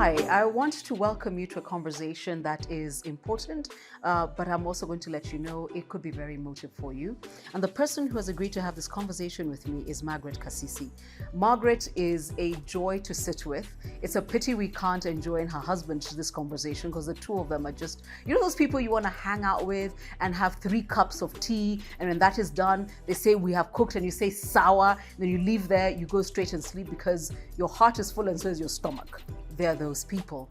Hi, I want to welcome you to a conversation that is important, but I'm also going to let you know it could be very emotive for you. And the person who has agreed to have this conversation with me is Margaret Kasisi. Margaret is a joy to sit with. It's a pity we can't enjoin her husband to this conversation because the two of them are just, you know, those people you want to hang out with and have 3 cups of tea, and when that is done, they say we have cooked and you say sour, and then you leave there, you go straight and sleep because your heart is full and so is your stomach. They're those people.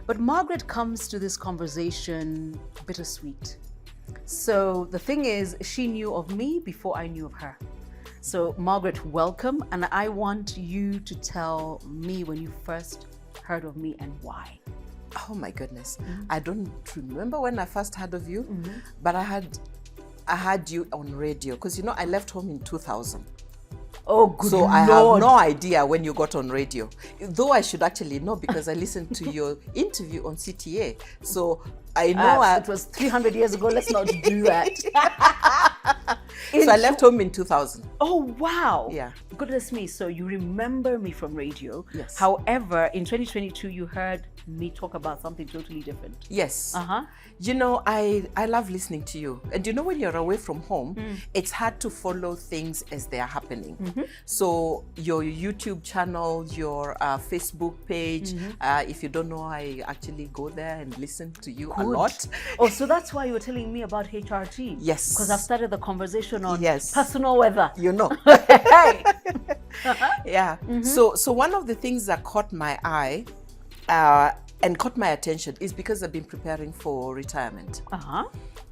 But Margaret comes to this conversation bittersweet. So the thing is, she knew of me before I knew of her. So Margaret, welcome. And I want you to tell me when you first heard of me and why. Oh my goodness. I don't remember when I first heard of you, but I had you on radio because, you know, I left home in 2000. Oh, good So Lord. I have no idea when you got on radio, though I should actually know because I listened to your interview on CTA. So I know it was 300 years ago. Let's not do that. So I left home in 2000. Oh, wow. Yeah. Goodness me. So you remember me from radio. Yes. However, in 2022, you heard me talk about something totally different. Yes. You know, I love listening to you. And you know, when you're away from home, it's hard to follow things as they are happening. So your YouTube channel, your Facebook page, if you don't know, I actually go there and listen to you a lot. Oh, so that's why you were telling me about HRT. Yes. Because I've started the conversation on Yes. personal weather. You know. Hey. Yeah. So one of the things that caught my eye and caught my attention is because I've been preparing for retirement.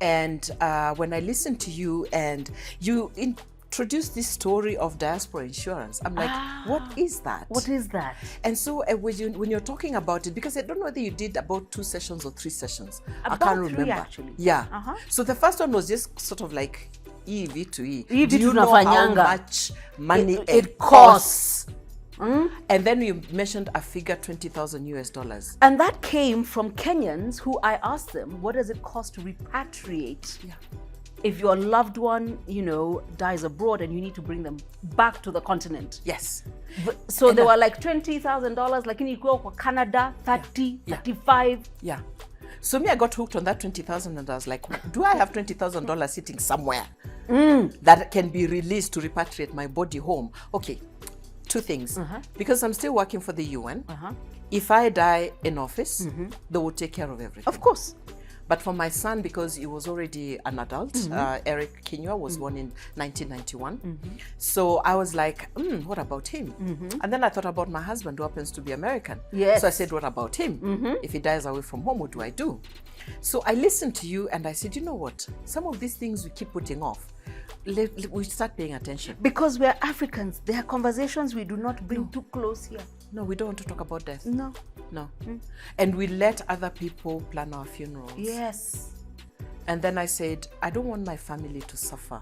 And when I listened to you and you introduced this story of Diaspora Insurance, I'm like, what is that? What is that? And so when you're talking about it, because I don't know whether you did about 2 sessions or 3 sessions. About I can't 3 remember. actually. Yeah. So the first one was just sort of like EV to E. EV Do you to know how Nafanyanga. much money It costs? And then you mentioned a figure, $20,000 US. And that came from Kenyans who I asked them, what does it cost to repatriate? Yeah. If your loved one, you know, dies abroad and you need to bring them back to the continent. Yes. So And they were like $20,000, like in you go for Canada, 30, 35. Yeah. So me, I got hooked on that $20,000 and I was like, do I have $20,000 sitting somewhere that can be released to repatriate my body home? Okay. 2 things. Because I'm still working for the UN. If I die in office, they will take care of everything. Of course. But for my son, because he was already an adult, Eric Kenyan was born in 1991. So I was like, what about him? And then I thought about my husband, who happens to be American. Yes. So I said, what about him? If he dies away from home, what do I do? So I listened to you and I said, you know what? Some of these things we keep putting off. We start paying attention. Because we're Africans, there are conversations we do not bring too close here. No, we don't want to talk about death. No. No. And we let other people plan our funerals. Yes. And then I said, I don't want my family to suffer.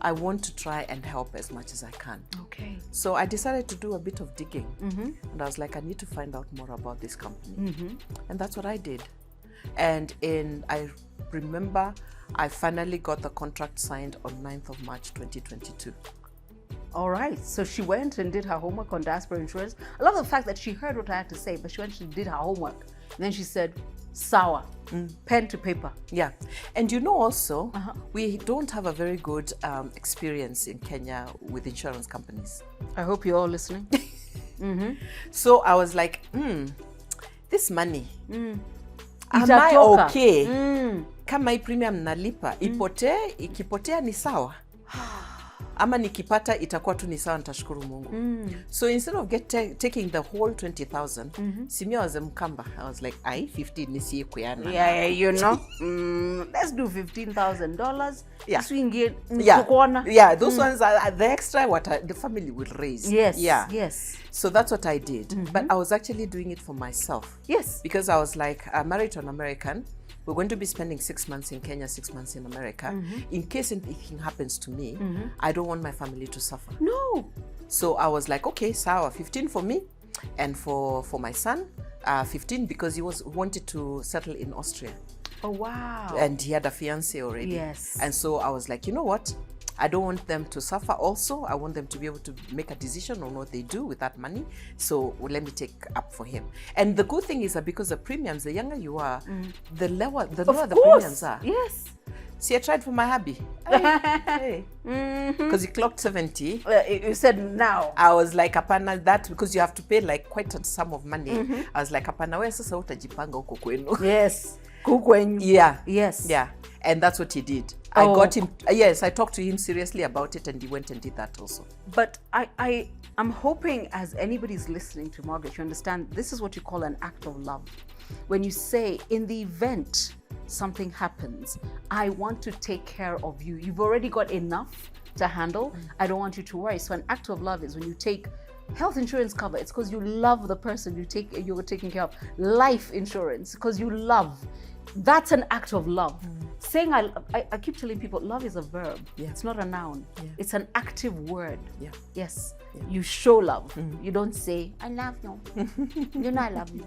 I want to try and help as much as I can. Okay. So I decided to do a bit of digging. And I was like, I need to find out more about this company. And that's what I did. And I remember I finally got the contract signed on 9th of March 2022. All right. So she went and did her homework on Diaspora Insurance. I love the fact that she heard what I had to say, but she went and did her homework. And then she said, sour, pen to paper. Yeah. And you know also, we don't have a very good experience in Kenya with insurance companies. I hope you're all listening. So I was like, this money, am I Itatoka. okay? Kama hii premium nalipa, ikipotea ni sawa. Ama nikipata itakuwa tu ni sawa, nitashukuru Mungu. So instead of taking the whole 20,000, Simia was Mkamba. I was like, 15 nisiye kuyana. Yeah, you know. Let's do $15,000. Yeah. Swingi, Yeah, those ones are the extra what the family will raise. Yes. Yeah. Yes. So that's what I did. But I was actually doing it for myself. Yes. Because I was like, I'm married to an American. We're going to be spending 6 months in Kenya, 6 months in America. In case anything happens to me, I don't want my family to suffer. No. So I was like, okay, sawa, 15 for me and for my son, 15 because he wanted to settle in Austria. Oh, wow. And he had a fiance already. Yes. And so I was like, you know what? I don't want them to suffer also. I want them to be able to make a decision on what they do with that money. So let me take up for him. And the good thing is that because the premiums, the younger you are, the lower the premiums are. Yes. See, I tried for my hubby. Because he clocked 70. You said now. I was like, apana, that because you have to pay like quite a sum of money. I was like, apana, we sasa utajipanga huko kwenu. Yes. Yeah. Yes. Yeah. And that's what he did. Oh. I got him. Yes, I talked to him seriously about it, and he went and did that also. But I'm hoping as anybody's listening to Margaret, you understand this is what you call an act of love. When you say, in the event something happens, I want to take care of you. You've already got enough to handle. I don't want you to worry. So an act of love is when you take health insurance cover. It's because you love the person you're taking care of. Life insurance, because you love. That's an act of love. Saying I keep telling people, love is a verb. Yeah. It's not a noun. Yeah. It's an active word. Yeah. Yes. Yeah. You show love. You don't say, I love you. You know I love you.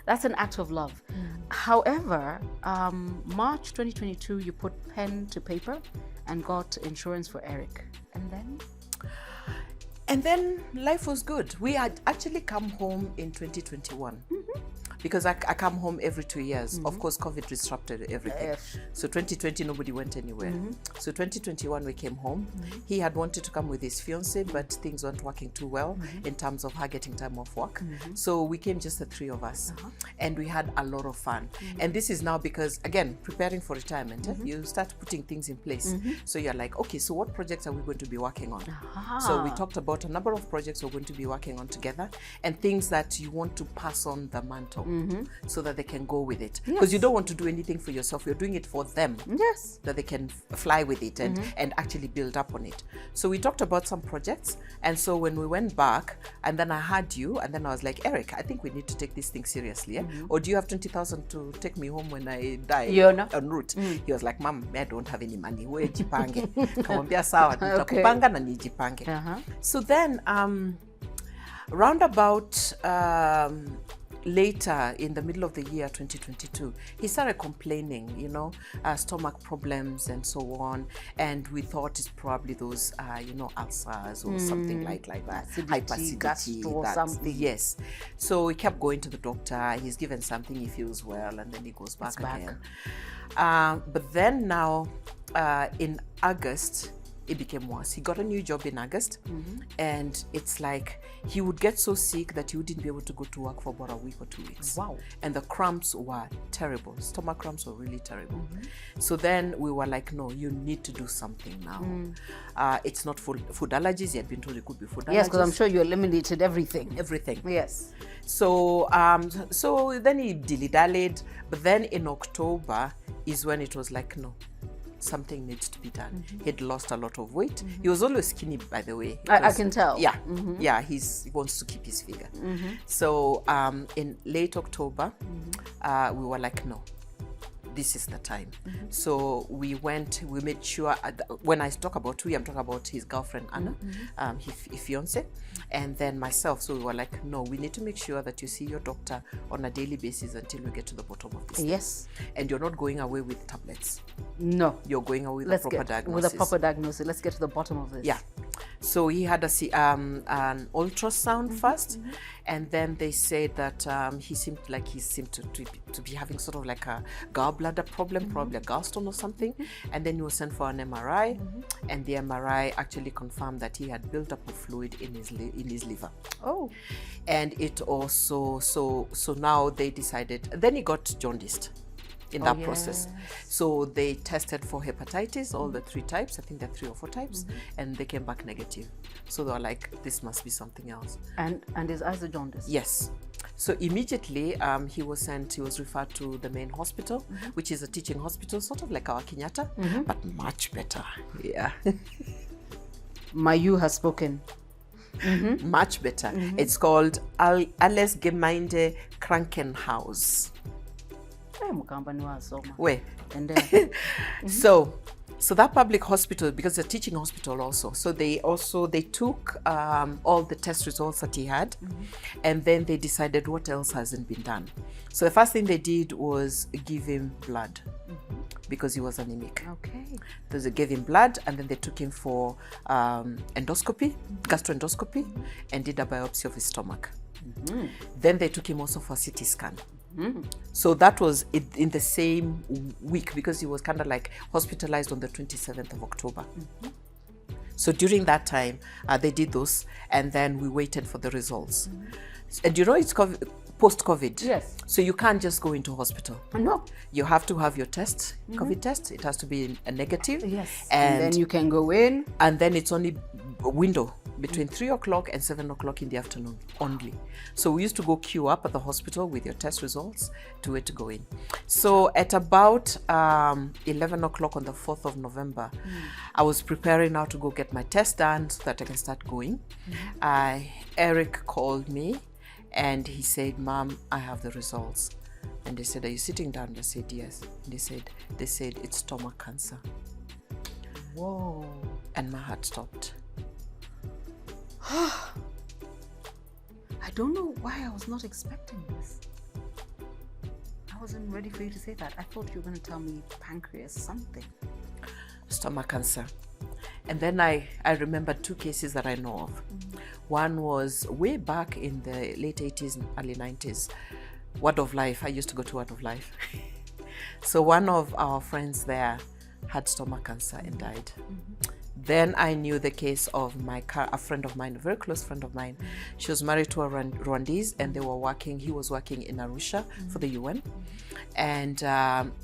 That's an act of love. However, March 2022, you put pen to paper and got insurance for Eric. And then life was good. We had actually come home in 2021. Because I come home every 2 years. Of course, COVID disrupted everything. Yes. So 2020, nobody went anywhere. So 2021, we came home. He had wanted to come with his fiance, but things weren't working too well in terms of her getting time off work. So we came just the three of us. And we had a lot of fun. And this is now because, again, preparing for retirement, you start putting things in place. So you're like, okay, so what projects are we going to be working on? So we talked about a number of projects we're going to be working on together and things that you want to pass on the mantle. So that they can go with it. Because you don't want to do anything for yourself. You're doing it for them. Yes. That they can fly with it and actually build up on it. So we talked about some projects. And so when we went back, and then I had you, and then I was like, Eric, I think we need to take this thing seriously. Or do you have 20,000 to take me home when I die en route? He was like, Mom, I don't have any money. We jipange. Kamwambia sawa, nitakupanga na nijipange. So then, roundabout later in the middle of the year 2022, he started complaining, stomach problems and so on, and we thought it's probably those ulcers or something like that, hyperacidity, or something. Yes. So he kept going to the doctor. He's given something, he feels well, and then he goes back again. But then now in August, it became worse. He got a new job in August, and it's like he would get so sick that he wouldn't be able to go to work for about a week or 2 weeks. Wow. And the cramps were terrible. Stomach cramps were really terrible. So then we were like, no, you need to do something now. It's not food allergies. He had been told it could be food allergies. Yes, because I'm sure you eliminated everything. Everything. Yes. So so then he dilly-dallied, but then in October is when it was like, no, something needs to be done. He'd lost a lot of weight. He was always skinny, by the way. I can tell. Yeah, yeah. He wants to keep his figure. So in late October, we were like, no, this is the time. So we made sure, when I talk about I'm talking about his girlfriend, Anna, his fiance, and then myself. So we were like, no, we need to make sure that you see your doctor on a daily basis until we get to the bottom of this. Yes. And you're not going away with tablets. No. You're going away with a proper diagnosis. With a proper diagnosis. Let's get to the bottom of this. Yeah. So he had an ultrasound first, and then they said that he seemed to be having sort of like a gallbladder problem, probably a gallstone or something. And then he was sent for an MRI, and the MRI actually confirmed that he had built up a fluid in his liver. Oh. And it also so now they decided. Then he got jaundiced in that process. So they tested for hepatitis, all the 3 types. I think there are 3 or 4 types, and they came back negative. So they were like, this must be something else. And his eyes are jaundiced? Yes. So immediately he was referred to the main hospital, which is a teaching hospital, sort of like our Kenyatta, but much better. Yeah. Mayu has spoken. Much better. It's called Alles Gemeinde Krankenhaus. Where? So So that public hospital, because it's a teaching hospital also, so they took all the test results that he had, and then they decided what else hasn't been done. So the first thing they did was give him blood because he was anemic. Okay. So they gave him blood, and then they took him for endoscopy, gastroendoscopy, and did a biopsy of his stomach. Then they took him also for a CT scan. So that was in the same week, because he was kind of like hospitalized on the 27th of October. So during that time, they did those, and then we waited for the results. And you know, it's post-COVID. Yes. So you can't just go into hospital. No. You have to have your test, COVID test. It has to be a negative. Yes. And then you can go in. And then it's only a window between 3 o'clock and 7 o'clock in the afternoon only. So we used to go queue up at the hospital with your test results to wait to go in. So at about 11 o'clock on the 4th of November, I was preparing now to go get my test done so that I can start going. Eric called me and he said, "Mom, I have the results." And they said, "Are you sitting down?" I said, "Yes." And they said it's stomach cancer. Whoa. And my heart stopped. I don't know why I was not expecting this. I wasn't ready for you to say that. I thought you were going to tell me pancreas something. Stomach cancer. And then I remembered 2 cases that I know of. One was way back in the late 80s and early 90s. Word of Life. I used to go to Word of Life. So one of our friends there had stomach cancer and died. Then I knew the case of a friend of mine, a very close friend of mine. She was married to a Rwandese, and he was working in Arusha for the UN. And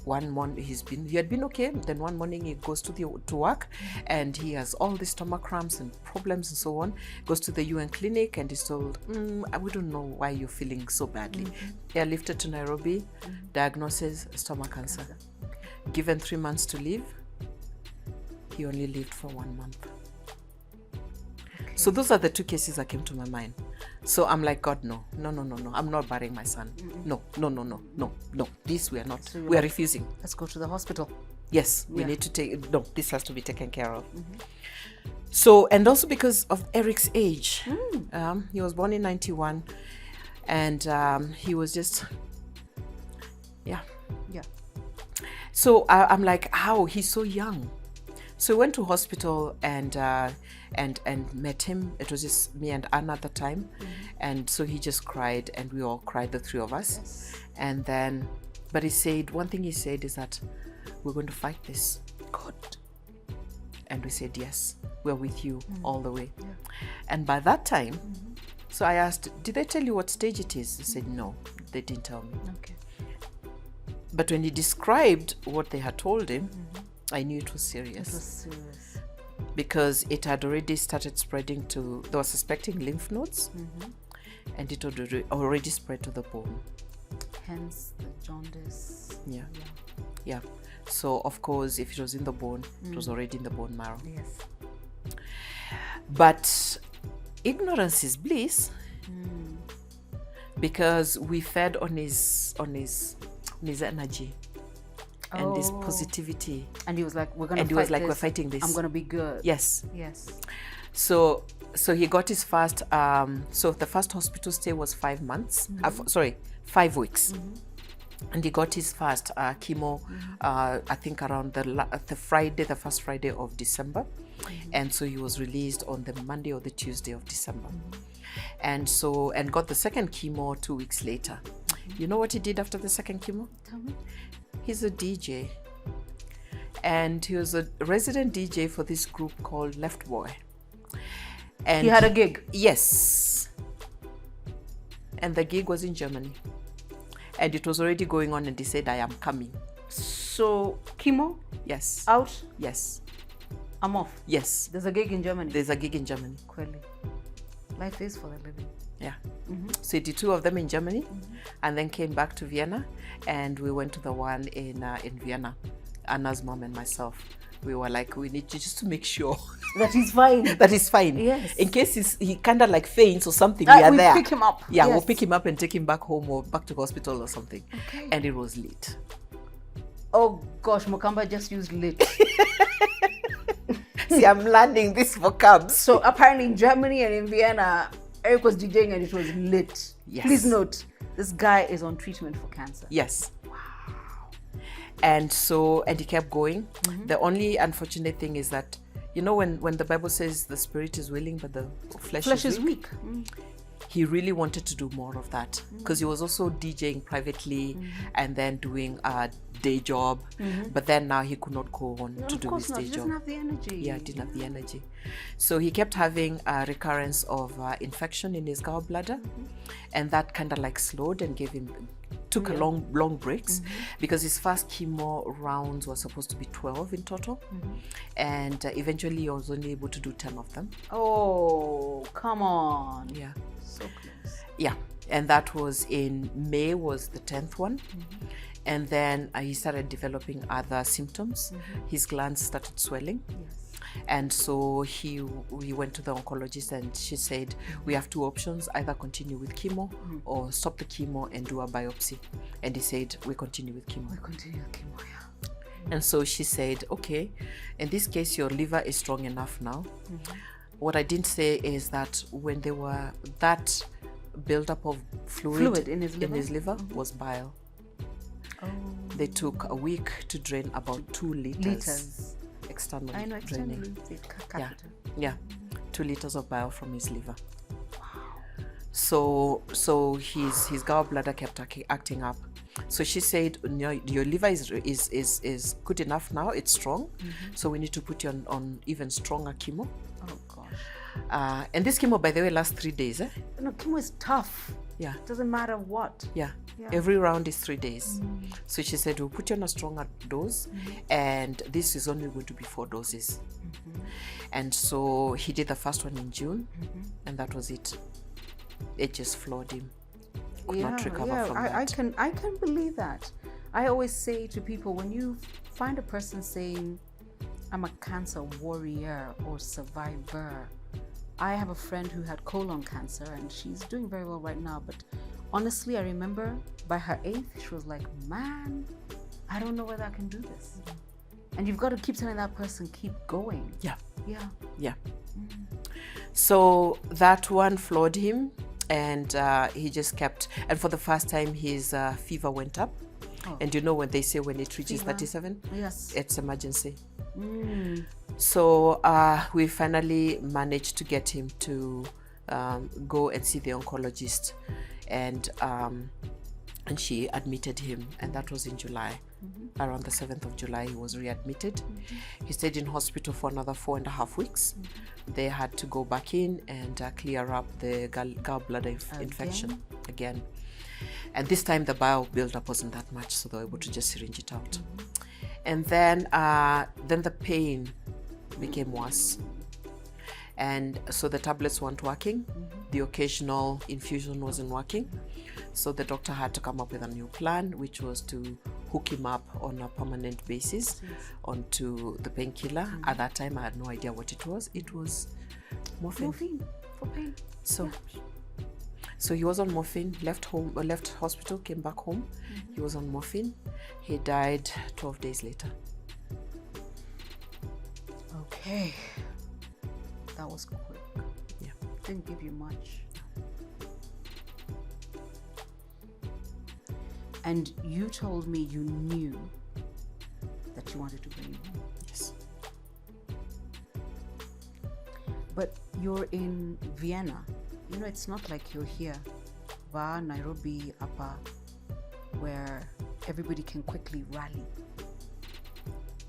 one morning he had been okay. Then one morning he goes to work, and he has all the stomach cramps and problems and so on. Goes to the UN clinic, and he's told, "We don't know why you're feeling so badly." Airlifted to Nairobi, diagnosis stomach cancer. Given 3 months to live. He only lived for 1 month. Okay. So those are the 2 cases that came to my mind. So I'm like, God, no. I'm not burying my son. No. This we are not. So we are refusing. Let's go to the hospital. Yes, we need to this has to be taken care of. So, and also because of Eric's age. He was born in 91, and he was just, yeah. So I'm like, how? He's so young. So we went to hospital and met him. It was just me and Anna at the time. And so he just cried, and we all cried, the 3 of us. Yes. And then, but one thing he said is that we're going to fight this. God. And we said, yes, we're with you all the way. Yeah. And by that time, so I asked, did they tell you what stage it is? They said, no, they didn't tell me. Okay. But when he described what they had told him, I knew it was serious. It was serious. Because it had already started spreading they were suspecting lymph nodes, and it had already spread to the bone. Hence the jaundice. Yeah. So, of course, if it was in the bone, it was already in the bone marrow. Yes. But ignorance is bliss, because we fed on his energy. And this positivity. And he was like, we're fighting this. I'm going to be good. Yes. So he got his first, so the first hospital stay was 5 months. 5 weeks. And he got his first chemo, I think around the first Friday of December. And so he was released on the Monday or the Tuesday of December. And got the second chemo 2 weeks later. You know what he did after the second chemo? Tell me. He's a DJ, and he was a resident DJ for this group called Left Boy. And he had a gig? Yes. And the gig was in Germany. And it was already going on, and he said, I am coming. So, chemo? Yes. Out? Yes. I'm off? Yes. There's a gig in Germany? There's a gig in Germany. Clearly. Life is for the living. Yeah. So he did 2 of them in Germany, and then came back to Vienna, and we went to the one in Vienna. Anna's mom and myself, we were like, we need to just to make sure that he's fine. That he's fine. Yes. In case he kind of like faints or something, we are there. Pick him up. Yeah, we'll pick him up and take him back home or back to hospital or something. Okay. And it was lit. Oh gosh, Mukamba just used lit. See, I'm learning these vocabs. So apparently in Germany and in Vienna, Eric was DJing and it was lit. Yes. Please note, this guy is on treatment for cancer. Yes. And he kept going. The only unfortunate thing is that, you know, when the Bible says the spirit is willing, but the flesh is weak. He really wanted to do more of that because he was also DJing privately and then doing a day job. But then now he could not go on to do his day job. He doesn't have the energy. Yeah, didn't have the energy. So he kept having a recurrence of infection in his gallbladder, and that kind of like slowed and took a long breaks because his first chemo rounds were supposed to be 12 in total, and eventually he was only able to do 10 of them. Oh, come on. Yeah. So close. Yeah, and that was in May was the 10th one. And then he started developing other symptoms. His glands started swelling. Yes. And so he went to the oncologist and she said, we have two options, either continue with chemo or stop the chemo and do a biopsy. And he said, we continue with chemo. We continue with chemo, yeah. And so she said, okay, in this case, your liver is strong enough now. What I didn't say is that when they were that buildup of fluid in his liver was bile. Oh. They took a week to drain about 2 liters. Externally. I know, externally. Yeah. 2 liters of bile from his liver. Wow. So his gallbladder kept acting up. So she said, your liver is good enough now, it's strong. So we need to put you on even stronger chemo. Oh gosh. And this chemo, by the way, lasts 3 days. No, chemo is tough. Yeah. It doesn't matter what. Yeah. Every round is 3 days. So she said, we'll put you on a stronger dose, and this is only going to be 4 doses. And so he did the first one in June, and that was it. It just floored him. Could not recover from that. I can believe that. I always say to people, when you find a person saying, I'm a cancer warrior or survivor. I have a friend who had colon cancer and she's doing very well right now, but honestly, I remember by her 8th, she was like, man, I don't know whether I can do this. And you've got to keep telling that person, keep going. Yeah. Yeah. Yeah. So that one floored him, and he just kept, and for the first time, his fever went up. Oh. And you know when they say when it reaches fever. 37, yes, it's emergency. So we finally managed to get him to go and see the oncologist, and she admitted him, and that was in July. Around the 7th of July, he was readmitted. He stayed in hospital for another 4.5 weeks. They had to go back in and clear up the gallbladder infection again. And this time the bile buildup wasn't that much, so they were able to just syringe it out. And then the pain became worse. And so the tablets weren't working. The occasional infusion wasn't working. So the doctor had to come up with a new plan, which was to hook him up on a permanent basis onto the painkiller. At that time, I had no idea what it was. It was morphine. Morphine for pain. So he was on morphine, left hospital, came back home. He was on morphine. He died 12 days later. Okay. That was quick. Yeah. Didn't give you much. And you told me you knew that you wanted to bring him home. Yes. But you're in Vienna. You know, it's not like you're here, Nairobi, Upper, where everybody can quickly rally.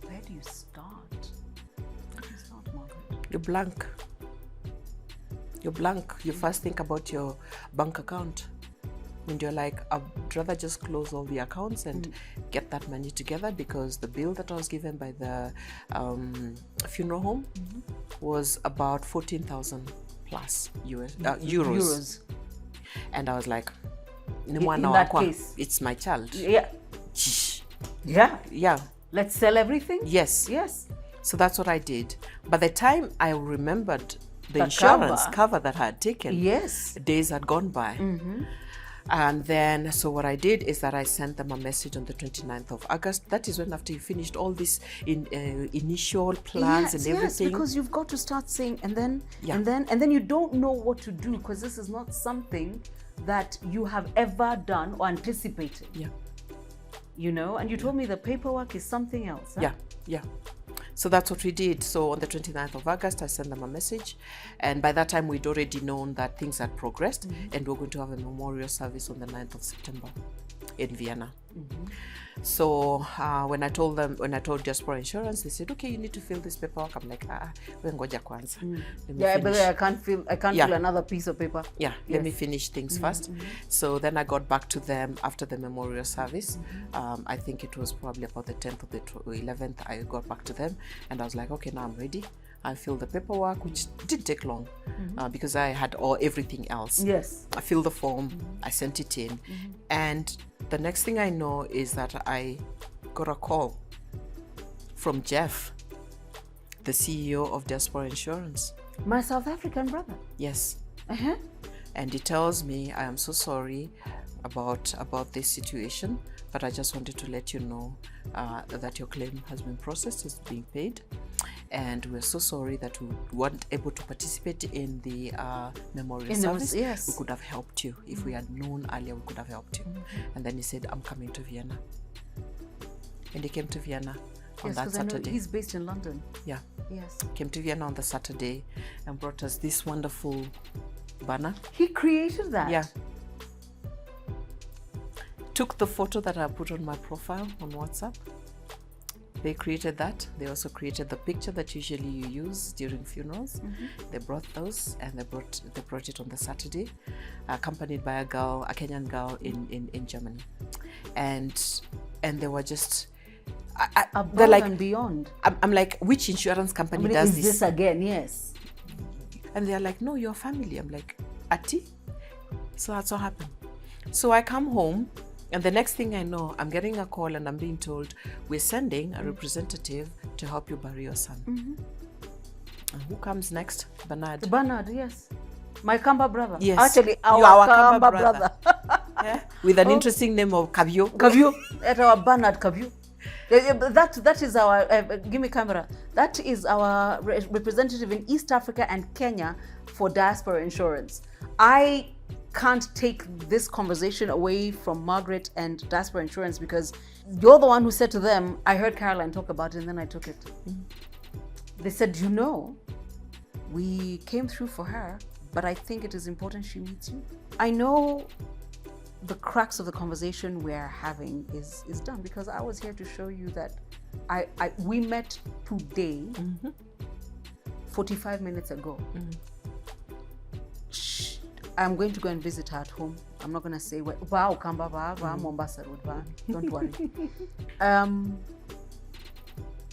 Where do you start? Margaret? You're blank. You're blank. You first think about your bank account. And you're like, I'd rather just close all the accounts and get that money together, because the bill that I was given by the funeral home was about 14,000 plus euros. And I was like, in that case, it's my child. Yeah. Yeah. Let's sell everything? Yes. So that's what I did. By the time I remembered the The insurance cover that I had taken, yes, days had gone by. And then, so what I did is that I sent them a message on the 29th of August. That is when, after you finished all this initial plans and everything. Yes, because you've got to start saying, and then you don't know what to do, because this is not something that you have ever done or anticipated. Yeah. You know, and you told me the paperwork is something else. Huh? Yeah. So that's what we did. So on the 29th of August, I sent them a message. And by that time, we'd already known that things had progressed. And we're going to have a memorial service on the 9th of September in Vienna. So when I told Diaspora Insurance, they said, okay, you need to fill this paperwork. I'm like, ngoja kwanza. Yeah, but I can't fill another piece of paper. Yeah, let me finish things first. So then I got back to them after the memorial service. I think it was probably about the 10th or the 11th. I got back to them and I was like, okay, now I'm ready. I filled the paperwork, which didn't take long because I had everything else. Yes. I filled the form, I sent it in, and the next thing I know is that I got a call from Jeff, the CEO of Diaspora Insurance. My South African brother. Yes. And he tells me, I am so sorry about this situation, but I just wanted to let you know that your claim has been processed, it's being paid. And we're so sorry that we weren't able to participate in the memorial service. Yes. We could have helped you. If we had known earlier, we could have helped you. And then he said, I'm coming to Vienna. And he came to Vienna on that Saturday. I know he's based in London. Yeah. Yes. Came to Vienna on the Saturday and brought us this wonderful banner. He created that? Yeah. Took the photo that I put on my profile on WhatsApp. They created that. They also created the picture that usually you use during funerals. They brought those, and they brought it on the Saturday, accompanied by a Kenyan girl in Germany, and they were just above like, and beyond. I'm like, which insurance company does this again? Yes. And they're like, no, your family. I'm like, Ati? So that's what happened. So I come home. And the next thing I know, I'm getting a call and I'm being told, we're sending a representative to help you bury your son. And who comes next? Bernard. Bernard, yes. My Kamba brother. Yes. Actually, our Kamba brother. Yeah? With an interesting name of Kavyo. Kavyo. At our Bernard Kavyo. That is our, give me camera. That is our representative in East Africa and Kenya for Diaspora Insurance. I can't take this conversation away from Margaret and Diaspora Insurance, because you're the one who said to them, I heard Caroline talk about it and then I took it. They said, you know, we came through for her, but I think it is important she meets you. I know the crux of the conversation we're having is done, because I was here to show you that we met today 45 minutes ago. I'm going to go and visit her at home. I'm not going to say, wow, Kamba, Mombasa Road, don't worry.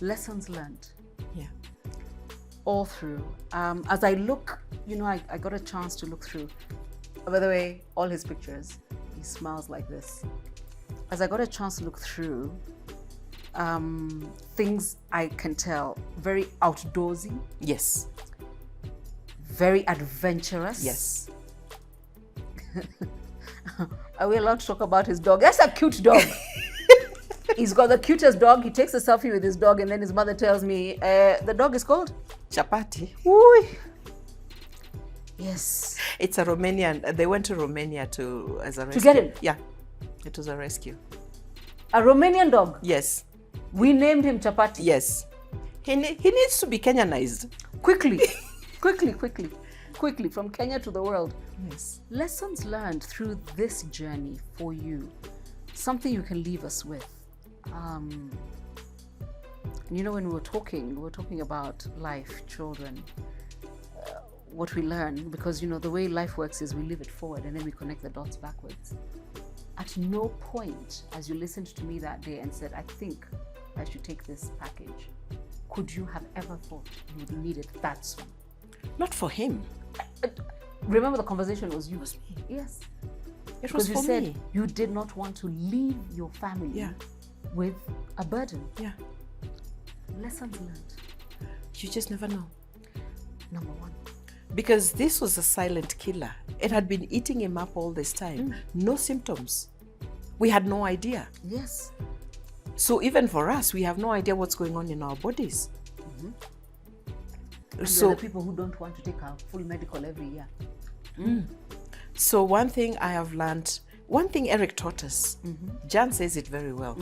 Lessons learned. Yeah. All through. As I look, you know, I got a chance to look through. By the way, all his pictures, he smiles like this. As I got a chance to look through, things I can tell, very outdoorsy. Yes. Very adventurous. Yes. Are we allowed to talk about his dog? That's a cute dog. He's got the cutest dog. He takes a selfie with his dog, and then his mother tells me, the dog is called? Chapati. Ooh. Yes. It's a Romanian. They went to Romania as a rescue. To get him? Yeah. It was a rescue. A Romanian dog? Yes. We named him Chapati? Yes. He needs to be Kenyanized. Quickly. Quickly, from Kenya to the world. Yes. Lessons learned through this journey for you. Something you can leave us with. You know, when we were talking about life, children, what we learn, because, you know, the way life works is we live it forward and then we connect the dots backwards. At no point, as you listened to me that day and said, I think I should take this package, could you have ever thought you would need it that soon? Not for him. Remember, the conversation was you. It was me. Yes. It was for me. You said you did not want to leave your family with a burden. Yeah. Lessons learned. You just never know. Number one. Because this was a silent killer. It had been eating him up all this time. No symptoms. We had no idea. Yes. So even for us, we have no idea what's going on in our bodies. And So there are people who don't want to take a full medical every year. So one thing I have learned, one thing Eric taught us, Jan says it very well.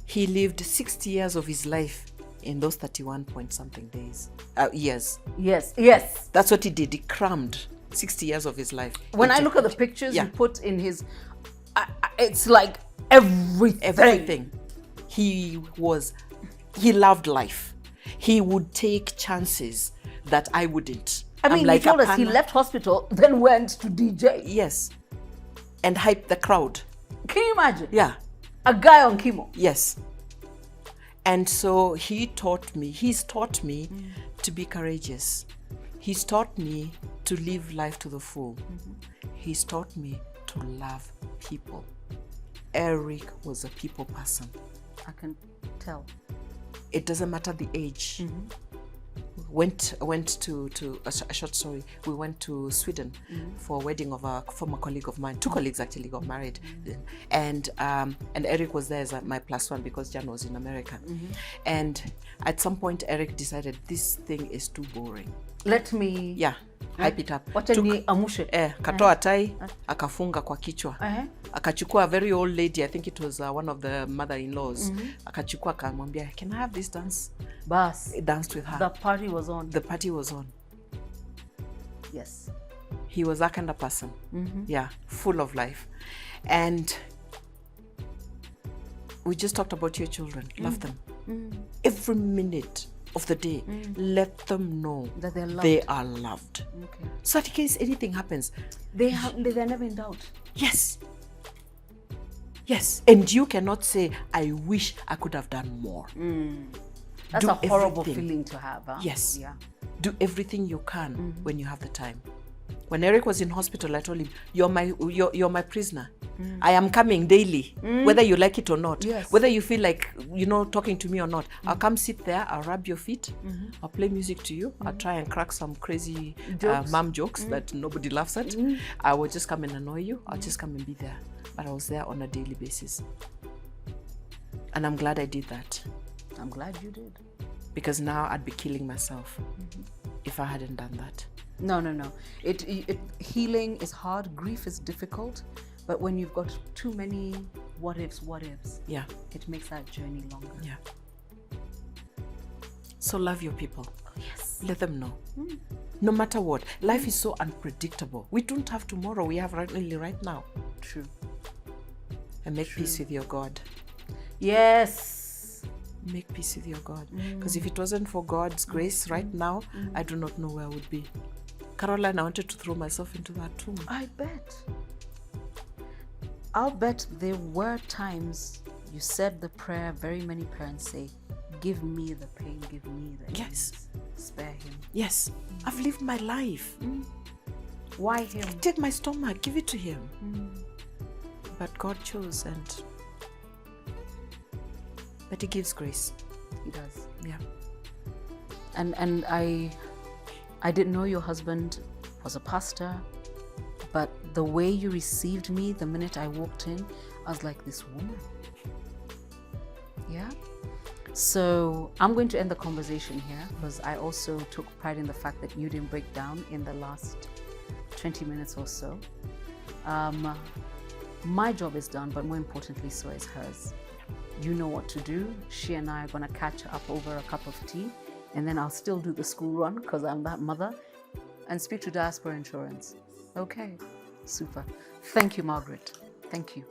He lived 60 years of his life in those 31 point something years. Yes, yes. That's what he did. He crammed 60 years of his life. When I look at the pictures you put in his, it's like everything. He loved life. He would take chances that I wouldn't. I mean, he told us he left hospital, then went to DJ. Yes. And hyped the crowd. Can you imagine? Yeah. A guy on chemo. Yes. And so he's taught me to be courageous. He's taught me to live life to the full. He's taught me to love people. Eric was a people person. I can tell. It doesn't matter the age. Went to a short story. We went to Sweden for a wedding of a former colleague of mine. Two colleagues actually got married, and Eric was there as my plus one because Jan was in America. And at some point, Eric decided this thing is too boring. Let me hype it up. Wacha ni amushe. Katoa tai, akafunga kwa kichwa. Akachukua a very old lady, I think it was one of the mother-in-laws. Akachukua akamwambia, can I have this dance? Bas. He danced with her. The party was on. The party was on. Yes. He was that kind of person. Yeah, full of life. And we just talked about your children. Love them. Every minute of the day, let them know that they're loved. They are loved. Okay. So in case anything happens, they're never in doubt. Yes. Yes. And you cannot say, I wish I could have done more. That's a horrible feeling to have. Huh? Yes. Yeah. Do everything you can when you have the time. When Eric was in hospital, I told him, you're my prisoner. I am coming daily, whether you like it or not. Yes. Whether you feel like, talking to me or not. I'll come sit there, I'll rub your feet, I'll play music to you, I'll try and crack some crazy mom jokes that nobody laughs at. I will just come and annoy you, I'll just come and be there. But I was there on a daily basis. And I'm glad I did that. I'm glad you did. Because now I'd be killing myself if I hadn't done that. No. Healing is hard, grief is difficult, but when you've got too many what ifs, it makes that journey longer. Yeah. So love your people. Yes. Let them know. No matter what. Life is so unpredictable. We don't have tomorrow, we have only right now. True. And make peace with your God. Yes. Make peace with your God. Because if it wasn't for God's grace right now, I do not know where I would be. Caroline, I wanted to throw myself into that tomb. I bet. I'll bet there were times you said the prayer very many parents say, give me the pain, give me the Yes. Spare him. Yes. I've lived my life. Why him? Take my stomach, give it to him. But God chose but he gives grace. He does. Yeah. And I didn't know your husband was a pastor, but the way you received me the minute I walked in, I was like, this woman. Yeah. So I'm going to end the conversation here because I also took pride in the fact that you didn't break down in the last 20 minutes or so. My job is done, but more importantly, so is hers. You know what to do. She and I are going to catch up over a cup of tea, and then I'll still do the school run because I'm that mother, and speak to Diaspora Insurance. Okay, super. Thank you, Margaret. Thank you.